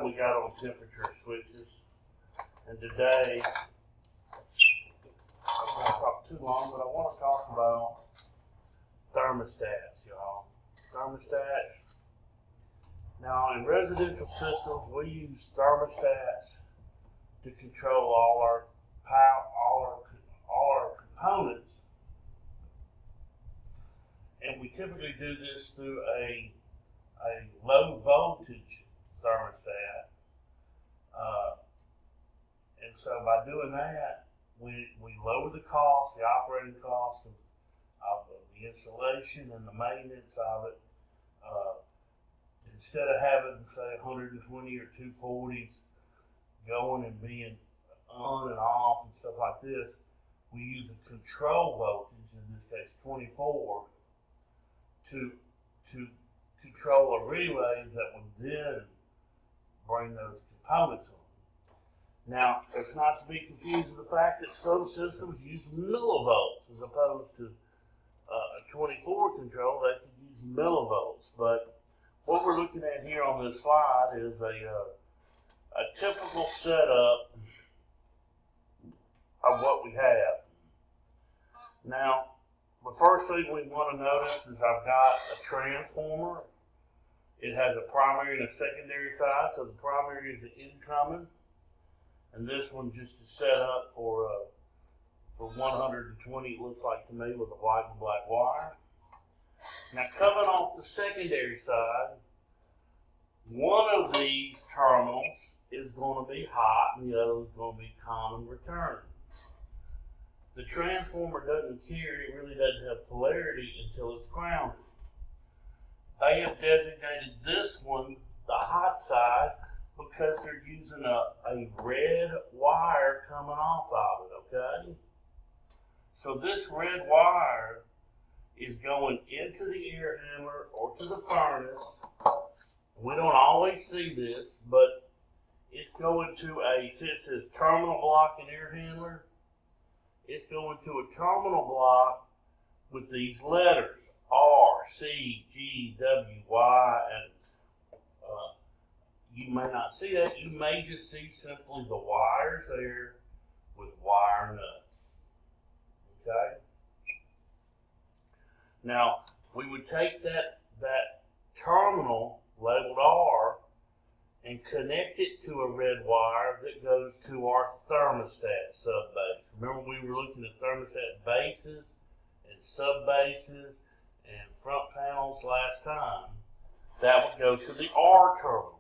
we got on temperature switches. And today, I'm not going to talk too long, but I want to talk about thermostats, y'all. Thermostats. Now, in residential systems, we use thermostats to control all our power, all our components. And we typically do this through a low voltage thermostat. And so by doing that, we lower the cost, the operating cost of the installation and the maintenance of it. Instead of having, say, 120 or 240s going and being on and off and stuff like this, we use a control voltage, in this case 24, to control a relay that would then bring those components on. Now, it's not to be confused with the fact that some systems use millivolts as opposed to a 24 control. They could use millivolts. But what we're looking at here on this slide is a typical setup of what we have. Now, the first thing we want to notice is I've got a transformer. It has a primary and a secondary side, so the primary is the incoming, and this one just is set up for 120, it looks like to me, with a white and black wire. Now, coming off the secondary side, one of these terminals is going to be hot and the other is going to be common return. The transformer doesn't care, it really doesn't have polarity until it's grounded. They have designated this one the hot side because they're using a red wire coming off of it, okay? So this red wire is going into the air handler or to the furnace. We don't always see this, but it's going to it says terminal block and air handler. It's going to a terminal block with these letters, R, C, G, W, Y, and you may not see that. You may just see simply the wires there with wire nuts. Okay? Now, we would take that terminal labeled R and connect it to a red wire that goes to our thermostat subbase. Remember, we were looking at thermostat bases and subbases and front panels last time. That would go to the R terminal.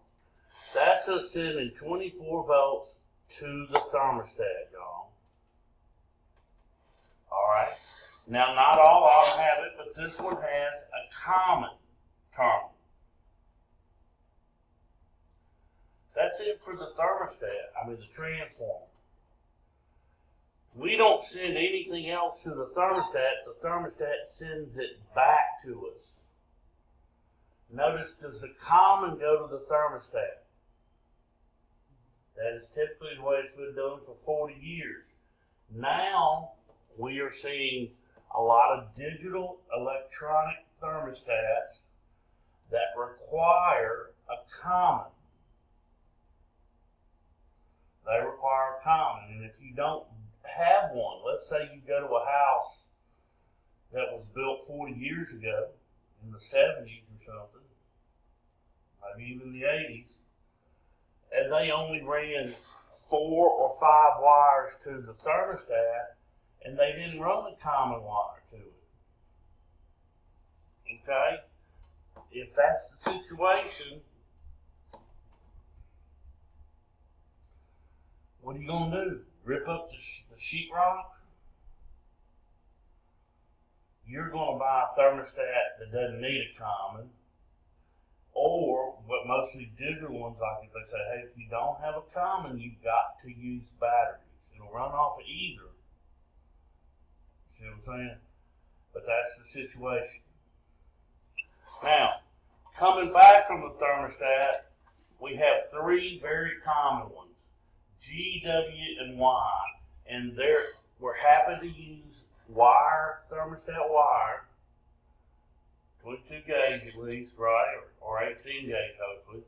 That's us sending 24 volts to the thermostat, y'all. Alright? Now, not all of them have it, but this one has a common terminal. That's it for the thermostat, the transformer. We don't send anything else to the thermostat sends it back to us. Notice, does the common go to the thermostat? That is typically the way it's been done for 40 years. Now, we are seeing a lot of digital electronic thermostats that require a common. They require a common, and if you don't have one, let's say you go to a house that was built 40 years ago, in the 70s or something, maybe even the 80s, and they only ran 4 or 5 wires to the thermostat, and they didn't run a common wire to it. Okay? If that's the situation, what are you going to do? Rip up the sheetrock? You're going to buy a thermostat that doesn't need a common. Or, what most of these digital ones like, if they say, hey, if you don't have a common, you've got to use batteries. It'll run off of either. See what I'm saying? But that's the situation. Now, coming back from the thermostat, we have 3 very common ones. G, W, and Y. And we're happy to use wire, thermostat wire, 22 gauge at least, right? Or 18 gauge hopefully.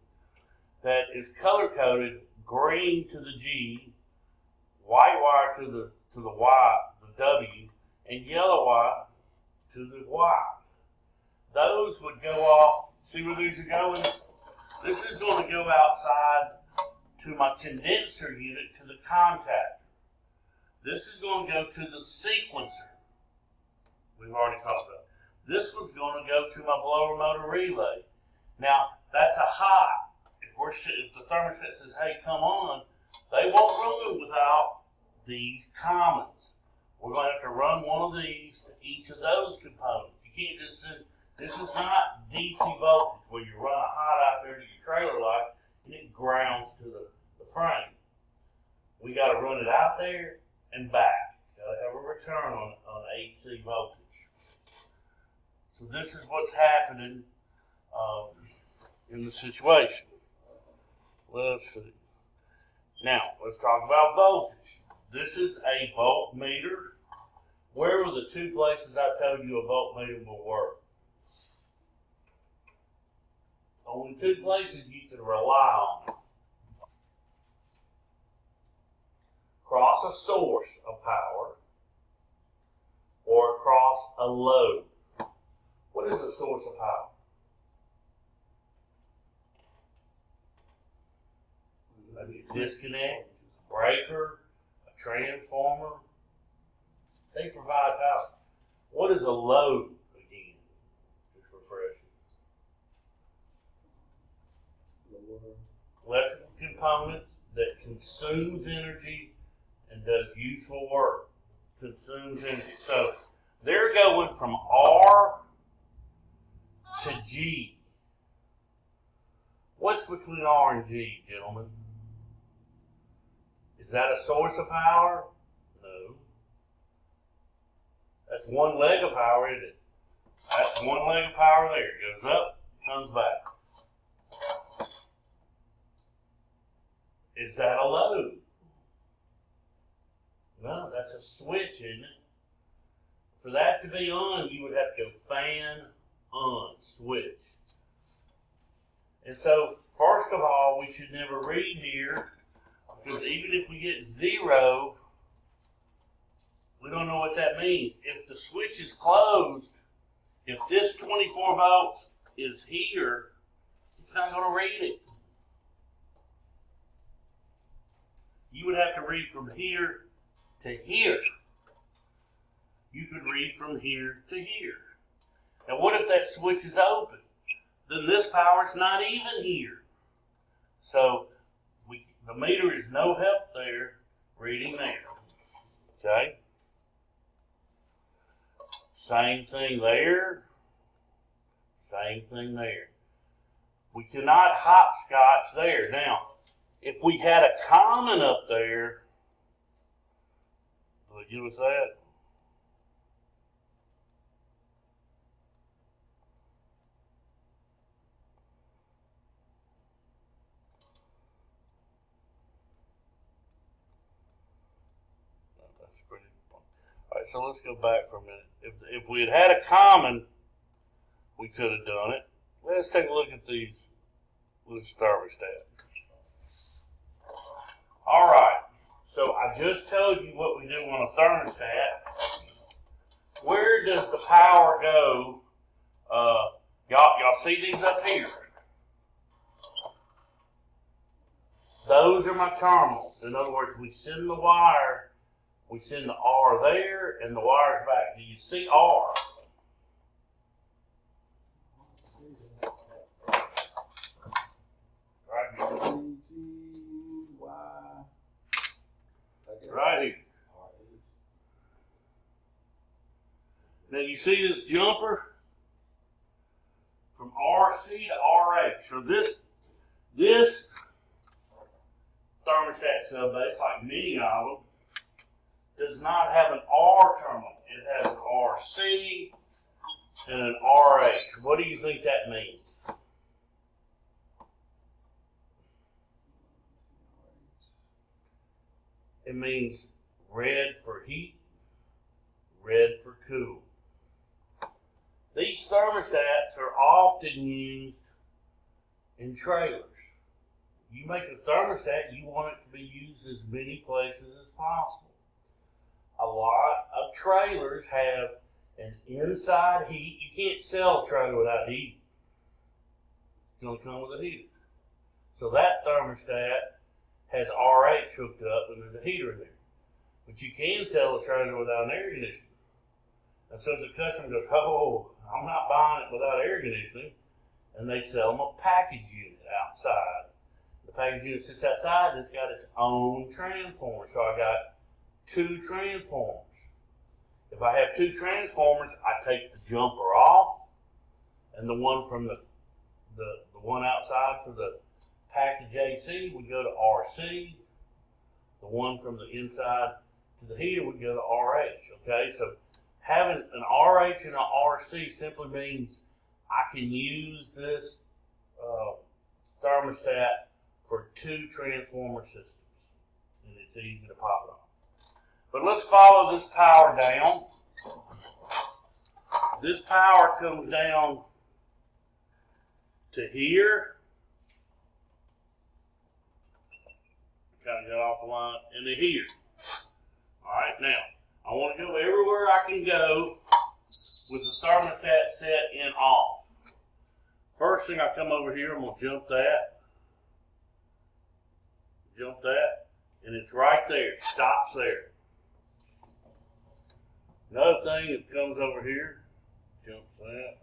that is color coded green to the G, white wire to the Y, the W, and yellow wire to the Y. Those would go off. See where these are going? This is going to go outside to my condenser unit to the contactor. This is going to go to the sequencer. We've already talked about it. This one's going to go to my blower motor relay. Now, that's a high. If the thermostat says, hey, come on, they won't run without these commons. We're going to have to run one of these to each of those components. You can't just send, this is not DC voltage where you run a hot out there to your trailer light and it grounds to the frame. We got to run it out there and back. It's got to have a return on AC voltage. So this is what's happening in the situation. Let's see. Now, let's talk about voltage. This is a voltmeter. Where were the two places I told you a voltmeter will work? Only two places you can rely on. Across a source of power or across a load. What is a source of power? A disconnect, a breaker, a transformer. They provide power. What is a load again? Just refreshing. Electrical components that consumes energy and does useful work. Consumes energy. So they're going from R to G. What's between R and G, gentlemen? Is that a source of power? No. That's one leg of power, isn't it? That's one leg of power there. It goes up, comes back. Is that a load? No, that's a switch, isn't it? For that to be on, you would have to go fan on, switch. And so, first of all, we should never read here, because even if we get 0, we don't know what that means. If the switch is closed, if this 24 volts is here, it's not going to read it. You would have to read from here to here. You could read from here to here. Now what if that switch is open? Then this power is not even here. So the meter is no help there, reading there. Okay? Same thing there. Same thing there. We cannot hopscotch there. Now, if we had a common up there, will it give us that? That's pretty fun. All right, so let's go back for a minute. If we had had a common, we could have done it. Let's take a look at these. Let's start with that. All right. So I just told you what we do on a thermostat. Where does the power go? Y'all see these up here? Those are my terminals. In other words, we send the wire, we send the R there, and the wire's back. Do you see R? Right here. Right here. Now you see this jumper from RC to RH. So this thermostat subbase, like many of them, does not have an R terminal. It has an RC and an RH. What do you think that means? It means red for heat, red for cool. These thermostats are often used in trailers. you make a thermostat, you want it to be used as many places as possible. A lot of trailers have an inside heat. You can't sell a trailer without heat. It's going to come with a heater. So that thermostat has RH hooked up and there's a heater in there. But you can sell a trailer without an air conditioner. And so the customer goes, oh, I'm not buying it without air conditioning. And they sell them a package unit outside. The package unit sits outside and it's got its own transformer. So I got 2 transformers. If I have 2 transformers, I take the jumper off, and the one from the one outside for the package AC would go to RC. The one from the inside to the heater would go to RH. Okay, so having an RH and an RC simply means I can use this thermostat for 2 transformer systems, and it's easy to pop it on. But let's follow this power down. This power comes down to here. Kind of got off the line into here. Alright, now, I want to go everywhere I can go with the thermostat set in off. First thing, I come over here, I'm going to jump that. Jump that. And it's right there. It stops there. Another thing that comes over here, jump that.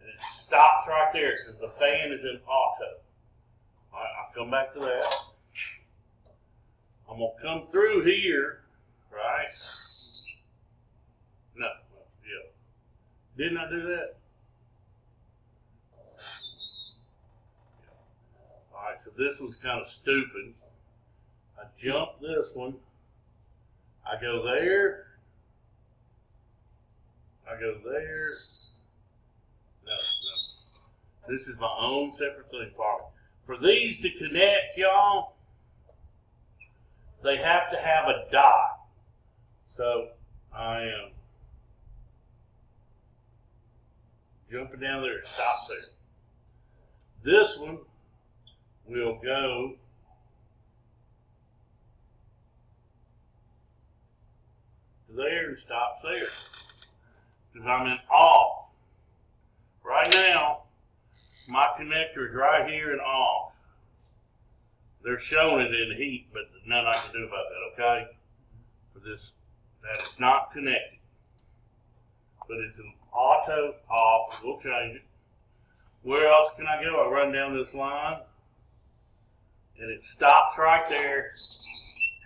And it stops right there because the fan is in auto. Alright, I'll come back to that. I'm going to come through here, right? No, yeah. Didn't I do that? Alright, so this one's kind of stupid. I jump this one, I go there, I go there, no. This is my own separate thing, partner. For these to connect, y'all, they have to have a dot. So I am jumping down there, it stops there. This one will go there and stops there because I'm in off. Right now, my connector is right here and off. They're showing it in heat, but there's nothing I can do about that, okay? For this, that is not connected. But it's an auto off. We'll change it. Where else can I go? I run down this line, and it stops right there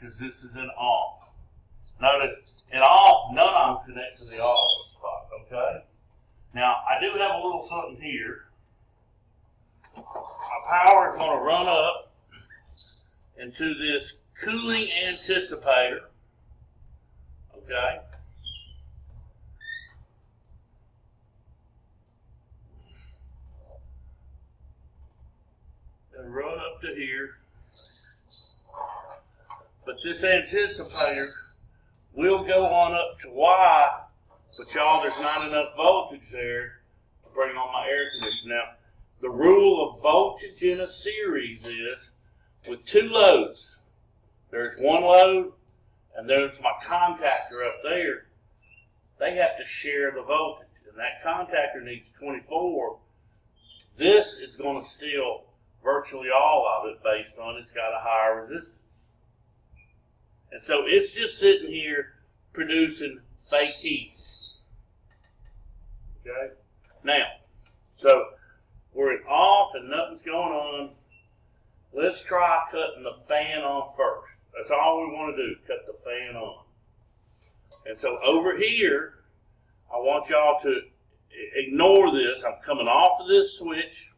because this is an off. Notice, in off, none of them connect to the off spot, okay? Now, I do have a little something here. My power is going to run up into this cooling anticipator, okay? And run up to here. But this anticipator will go on up to Y, but y'all, there's not enough voltage there to bring on my air conditioner. Now, the rule of voltage in a series is with 2 loads. There's one load, and there's my contactor up there. They have to share the voltage, and that contactor needs 24. This is going to steal virtually all of it based on it's got a higher resistance. And so it's just sitting here producing fake heat. Okay? Now, so we're in off and nothing's going on. Let's try cutting the fan on first. That's all we want to do, cut the fan on. And so over here, I want y'all to ignore this. I'm coming off of this switch,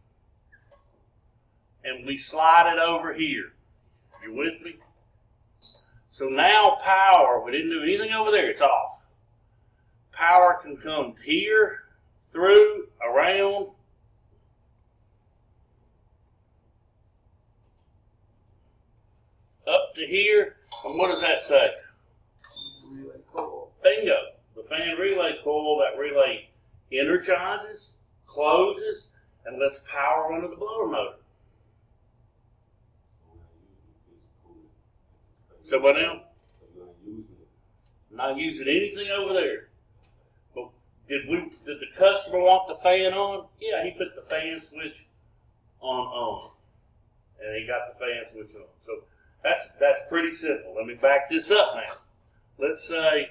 and we slide it over here. You with me? So now power, we didn't do anything over there, it's off. Power can come here, through, around, up to here, and what does that say? Relay coil. Bingo. The fan relay coil, that relay energizes, closes, and lets power run to the blower motor. So what now? Not using anything over there. But did the customer want the fan on? Yeah, he put the fan switch on. And he got the fan switch on. So that's pretty simple. Let me back this up now. Let's say,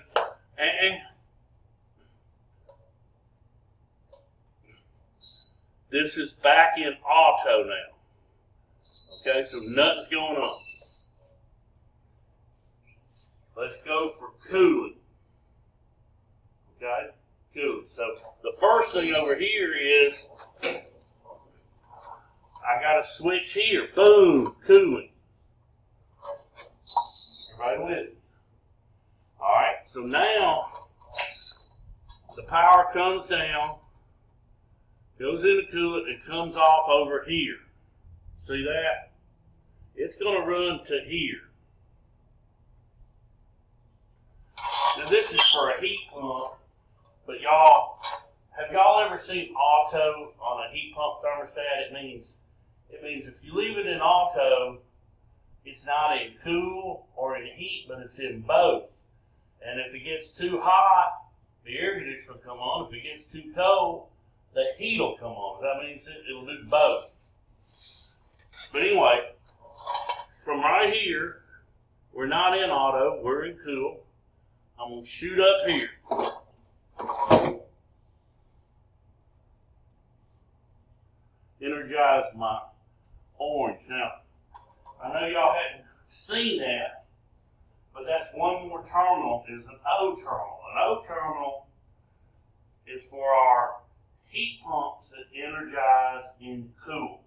this is back in auto now. Okay, so nothing's going on. Let's go for cooling. Okay, cooling. So the first thing over here is I got a switch here. Boom, cooling. Everybody with me? All right, so now the power comes down, goes into coolant, and comes off over here. See that? It's going to run to here. Now this is for a heat pump, but have y'all ever seen auto on a heat pump thermostat? It means if you leave it in auto, it's not in cool or in heat, but it's in both. And if it gets too hot, the air conditioner will come on. If it gets too cold, the heat will come on. That means it'll do both. But anyway, from right here, we're not in auto, we're in cool. I'm going to shoot up here. Energize my orange. Now, I know y'all hadn't seen that, but that's one more terminal is an O terminal. An O terminal is for our heat pumps that energize in cool.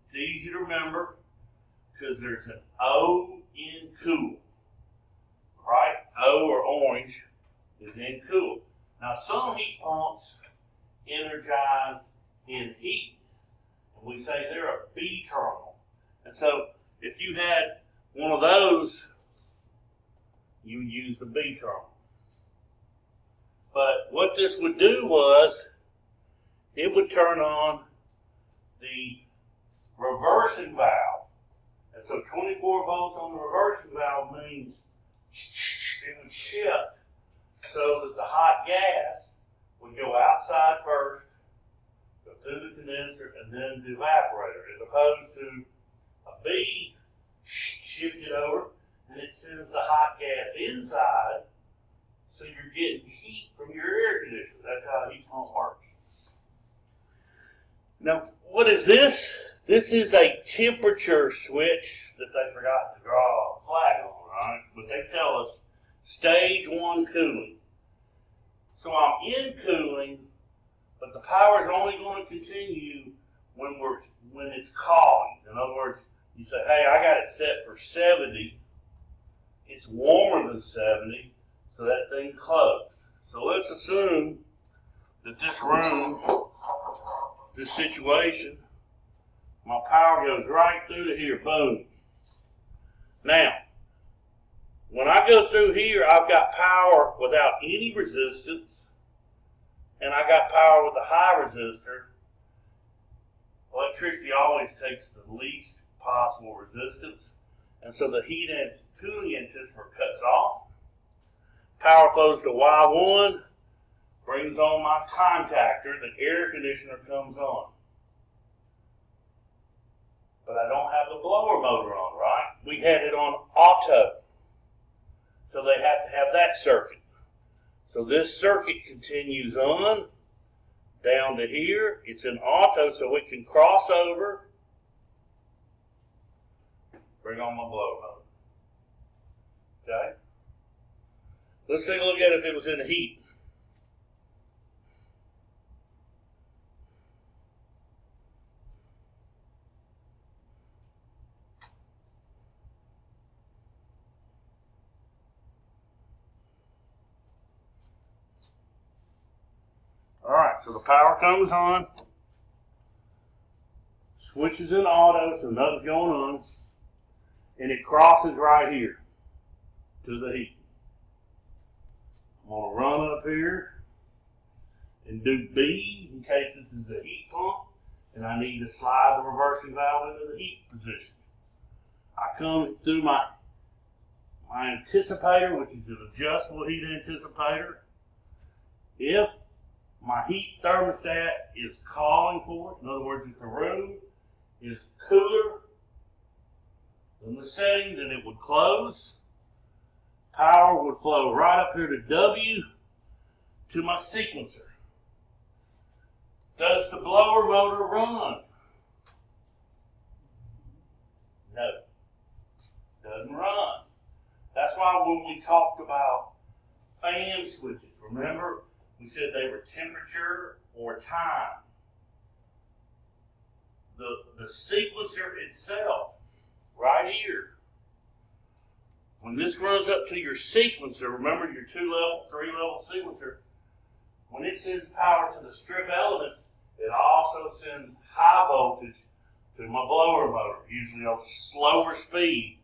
It's easy to remember because there's an O in cool. Right? O or orange is in cool. Now some heat pumps energize in heat, and we say they're a B terminal. And so if you had one of those, you would use the B terminal. But what this would do was, it would turn on the reversing valve. And so 24 volts on the reversing valve means it would shift so that the hot gas would go outside first, go through the condenser, and then the evaporator, as opposed to a B shifted over and it sends the hot gas inside, so you're getting heat from your air conditioner. That's how a heat pump works. Now, what is this? This is a temperature switch that they forgot to draw a flag on, right? But they tell us stage 1 cooling. So I'm in cooling, but the power is only going to continue when it's calling. In other words, you say, hey, I got it set for 70. It's warmer than 70, so that thing closed. So let's assume that this room, this situation, my power goes right through to here, boom. Now, when I go through here, I've got power without any resistance, and I got power with a high resistor. Electricity always takes the least possible resistance, and so the heat and cooling anticipator cuts off. Power flows to Y1, brings on my contactor, the air conditioner comes on. But I don't have the blower motor on, right? We had it on auto. So they have to have that circuit. So this circuit continues on down to here. It's in auto, so it can cross over, bring on my blower motor. Okay? Let's take a look at it if it was in the heat. Alright, so the power comes on, switches in auto, so nothing's going on, and it crosses right here to the heat. I'm going to run up here and do B in case this is a heat pump, and I need to slide the reversing valve into the heat position. I come through my anticipator, which is an adjustable heat anticipator. If my heat thermostat is calling for it, in other words, if the room is cooler than the setting, then it would close. Power would flow right up here to W to my sequencer. Does the blower motor run? No. Doesn't run. That's why when we talked about fan switches, remember we said they were temperature or time. The sequencer itself, right here, when this runs up to your sequencer, remember your 2-level, 3-level sequencer, when it sends power to the strip elements, it also sends high voltage to my blower motor, usually on slower speed.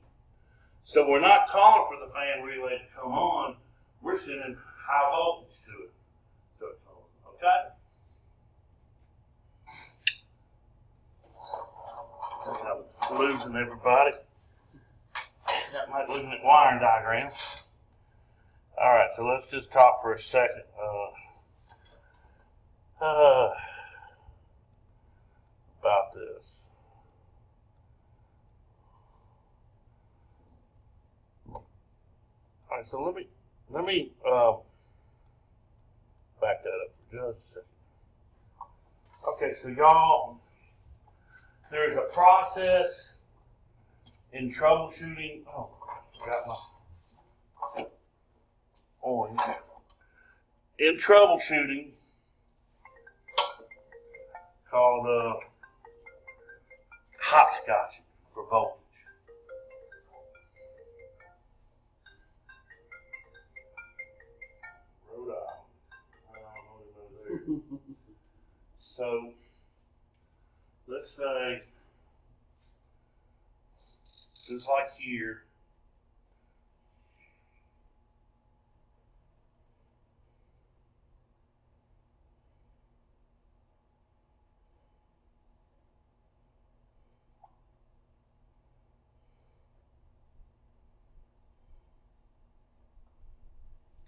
So we're not calling for the fan relay to come on, we're sending high voltage to it. So it comes, okay? I'm losing everybody. That might losing at wiring diagram. All right, so let's just talk for a second. About this. All right, so let me back that up for just a second. Okay, so y'all, there's a process in troubleshooting. Oh, I got my orange. In troubleshooting, called hopscotch for voltage. Rhode Island. So let's say, just like here,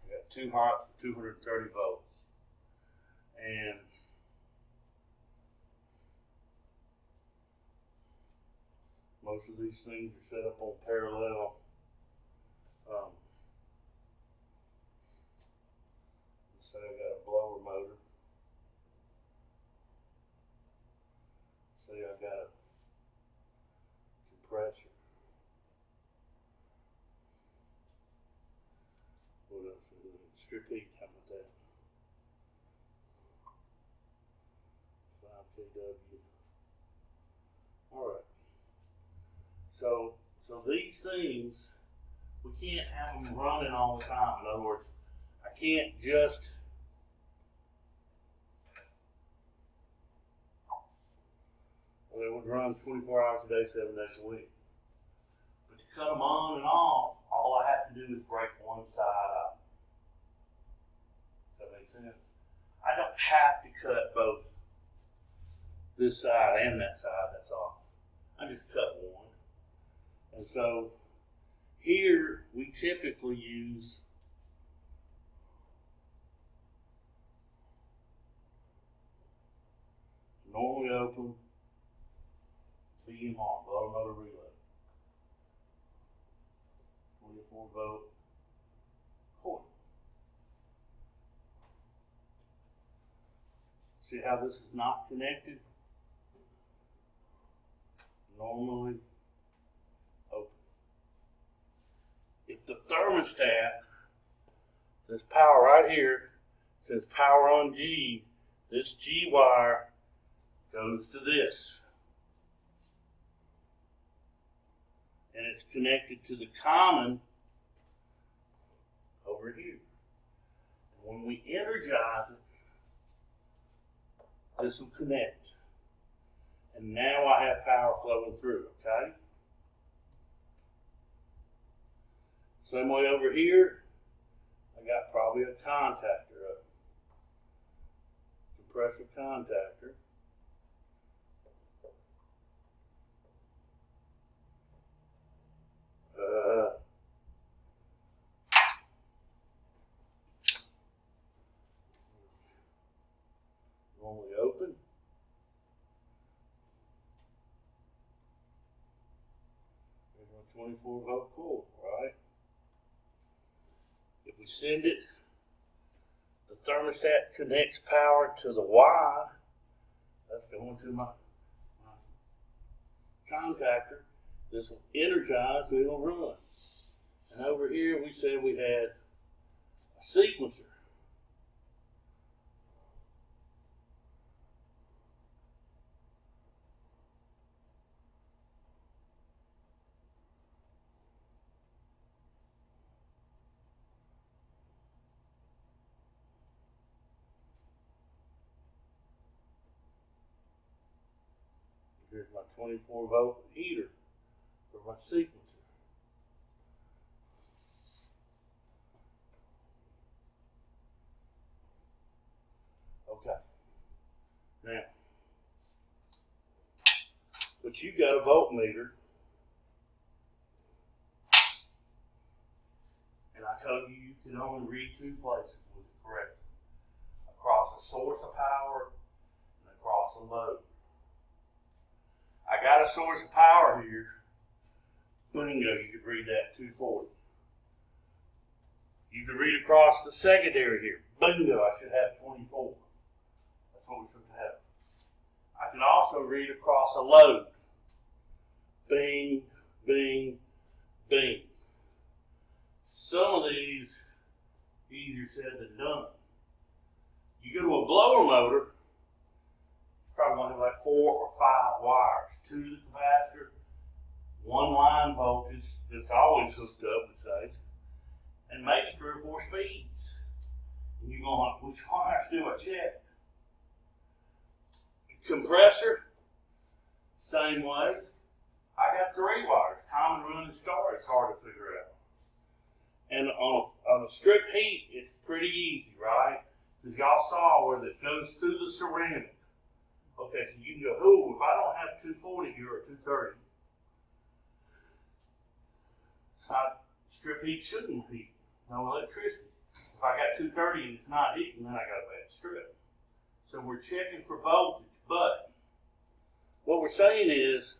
I got 2 hots for 230 volts. And most of these things are set up on parallel. Say I got a blower motor. Say I got a compressor. What else is it? Strip heat, how about that? 5 kW. All right. So these things, we can't have them running all the time. In other words, I can't just they would run 24 hours a day, 7 days a week. But to cut them on and off, all I have to do is break one side up. Does that make sense? I don't have to cut both this side and that side, that's all. I just cut one. And so here we typically use normally open BMR, blower motor relay, 24 volt coil. See how this is not connected? Normally open. If the thermostat, this power right here, says power on G, this G wire goes to this. And it's connected to the common over here. And when we energize it, this will connect. And now I have power flowing through, okay? Same way over here, I got probably a contactor, a compressor contactor. Normally open. There's my 24-volt coil, right? If we send it, the thermostat connects power to the Y. That's going to my contactor. This will energize and it'll run. And over here we said we had a sequencer. Here's my 24-volt heater for my sequencer. Okay. Now, but you got a voltmeter, and I told you can only read two places with it correct. Across a source of power and across a load. I got a source of power here. Bingo, you could read that 240. You could read across the secondary here. Bingo, I should have 24. That's what we should have. I can also read across a load. Bing, bing, bing. Some of these, easier said than done. You go to a blower motor, probably going to have like 4 or 5 wires. 2 to the capacitor, 1 line voltage that's always hooked up, it says, and maybe 3 or 4 speeds. And you're going, which wires do I check? Compressor, same way. I got 3 wires. Common run and start, it's hard to figure out. And on a strip heat, it's pretty easy, right? Because y'all saw where it goes through the ceramic. Okay, so you can go, oh, if I don't have 240 here or 230, strip heat shouldn't heat, no electricity. If I got 230 and it's not heating, then I got a bad strip. So we're checking for voltage, but what we're saying is,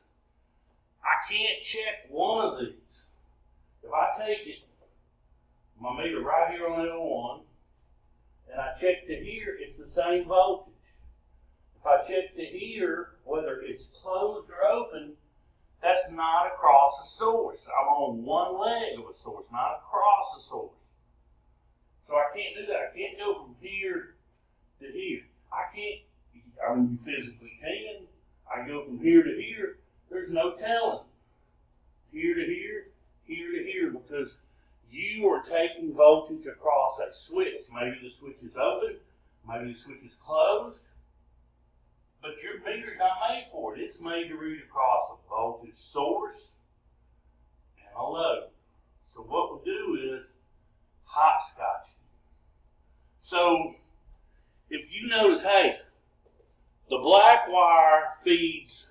I can't check one of these. If I take it, my meter right here on L1, and I check to here, it's the same voltage. If I check to here, whether it's closed or open, that's not across a source. I'm on one leg of a source, not across a source. So I can't do that. I can't go from here to here. I mean, you physically can. I go from here to here. There's no telling. Here to here, here to here, because you are taking voltage across a switch. Maybe the switch is open, maybe the switch is closed. But your meter's not made for it. It's made to read across a voltage source and a load. So what we do is hopscotch. So if you notice, hey, the black wire feeds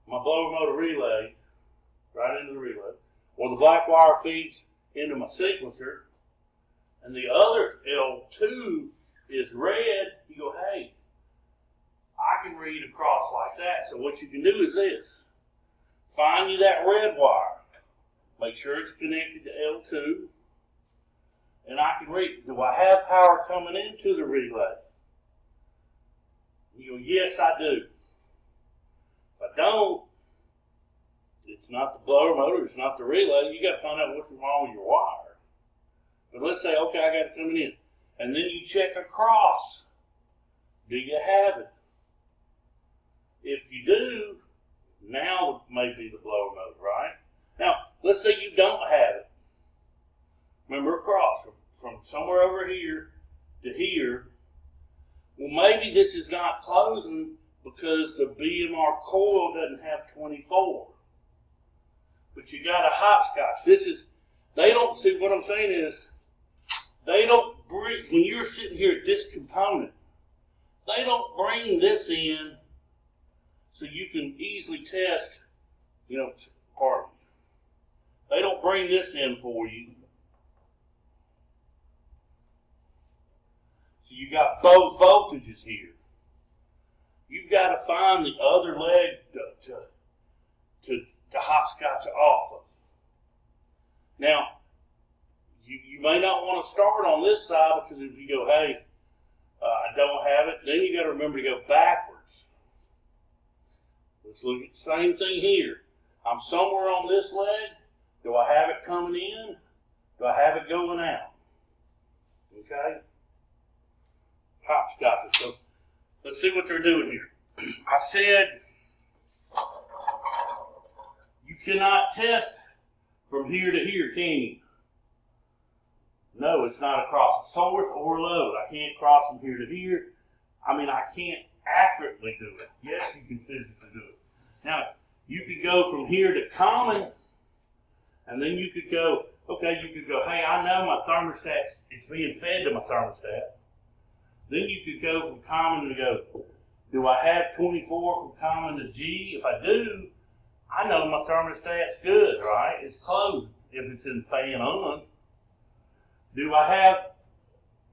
my blower motor relay right into the relay, or the black wire feeds into my sequencer, and the other L2 is red, you go, hey, I can read across like that. So what you can do is this. Find you that red wire. Make sure it's connected to L2. And I can read, do I have power coming into the relay? You go, yes, I do. If I don't, it's not the blower motor, it's not the relay. You got to find out what's wrong with your wire. But let's say, okay, I got it coming in. And then you check across. Do you have it? If you do, now may be the blower motor, right? Now, let's say you don't have it. Remember, across from somewhere over here to here. Well, maybe this is not closing because the BMR coil doesn't have 24. But you got a hopscotch. They don't, see what I'm saying is, they don't bring, when you're sitting here at this component, they don't bring this in so you can easily test, pardon me. They don't don't bring this in for you. So you got both voltages here. You've got to find the other leg to hopscotch off of. Now, you may not want to start on this side because if you go, hey, I don't have it, then you got to remember to go backwards. Let's look at the same thing here. I'm somewhere on this leg. Do I have it coming in? Do I have it going out? Okay? Hopscotch. So let's see what they're doing here. I said you cannot test from here to here, can you? No, it's not across the source or load. I can't cross from here to here. I mean, I can't accurately do it. Yes, you can physically do it. Now, you could go from here to common, and then you could go, okay, you could go, hey, I know my thermostat, it's being fed to my thermostat. Then you could go from common and go, do I have 24 from common to G? If I do, I know my thermostat's good, right? It's closed if it's in fan on. Do I have,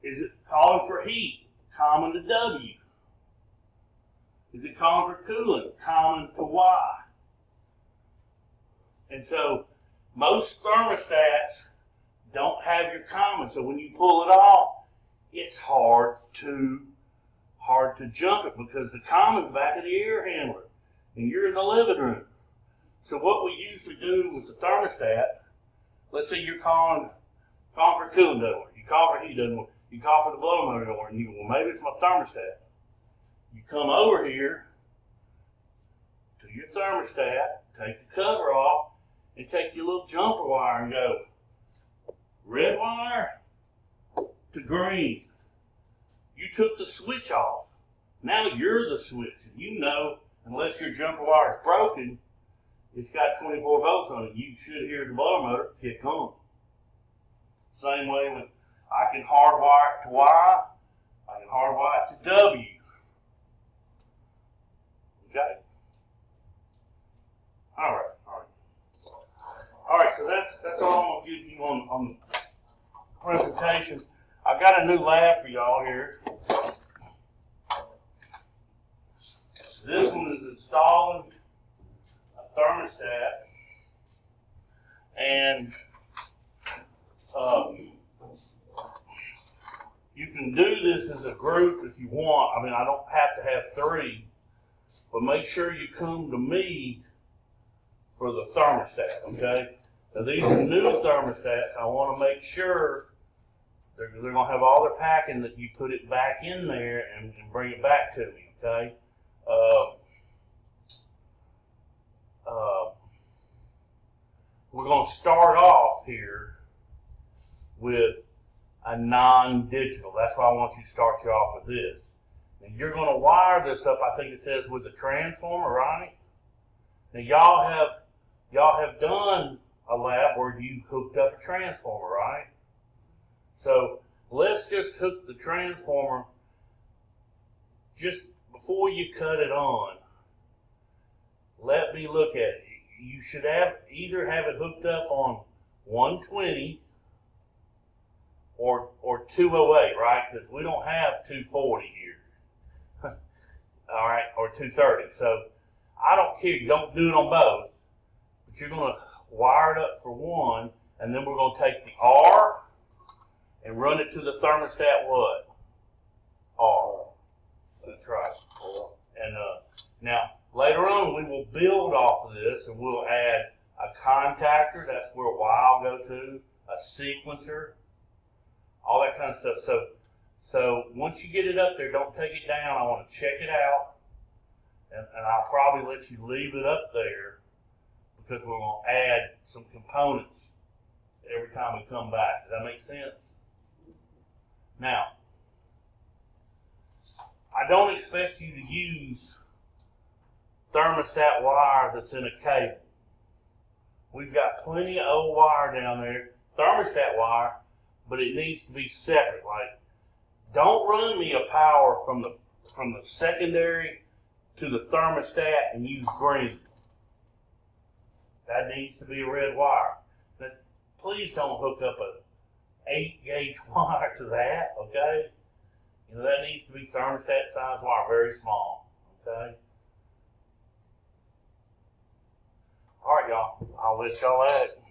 is it calling for heat? Common to W. Is it calling for coolant? Common to Y. And so most thermostats don't have your common. So when you pull it off, it's hard to jump it because the common's back of the air handler and you're in the living room. So what we usually do with the thermostat, let's say you're calling for coolant doesn't work, you call for heat doesn't work, you call for the blow motor doesn't work, and you go, well, maybe it's my thermostat. You come over here to your thermostat, take the cover off, and take your little jumper wire and go red wire to green. You took the switch off. Now you're the switch. And you know, unless your jumper wire is broken, it's got 24 volts on it. You should hear the blower motor kick on. Same way with, I can hardwire it to Y, I can hardwire it to W. Okay? All right, so that's all I'm going to give you on the presentation. I got a new lab for y'all here. This one is installing a thermostat, and you can do this as a group if you want. I mean, I don't have to have 3, but make sure you come to me for the thermostat, okay? Now, these are new thermostats. I want to make sure they're going to have all their packing that you put it back in there and bring it back to me, okay? We're going to start off here with a non-digital. That's why I want you to start you off with this. And you're going to wire this up, I think it says, with a transformer, right? Now, y'all have done a lab where you hooked up a transformer, right? So let's just hook the transformer just before you cut it on. Let me look at it. You should either have it hooked up on 120 or 208, right? Because we don't have 240 here. All right, or 230. So I don't care. Don't do it on both. But you're going to wire it up for one, and then we're going to take the R and run it to the thermostat what? R. That's right. And now, later on, we will build off of this, and we'll add a contactor. That's where Y will go to, a sequencer, all that kind of stuff. So once you get it up there, don't take it down. I want to check it out, and I'll probably let you leave it up there because we're going to add some components every time we come back. Does that make sense? Now, I don't expect you to use thermostat wire that's in a cable. We've got plenty of old wire down there, thermostat wire, but it needs to be separate. Like, don't run me a power from the secondary to the thermostat and use green. That needs to be a red wire. But please don't hook up a 8-gauge wire to that, okay? You know, that needs to be thermostat size wire, very small, okay? All right, y'all, I'll let y'all at it.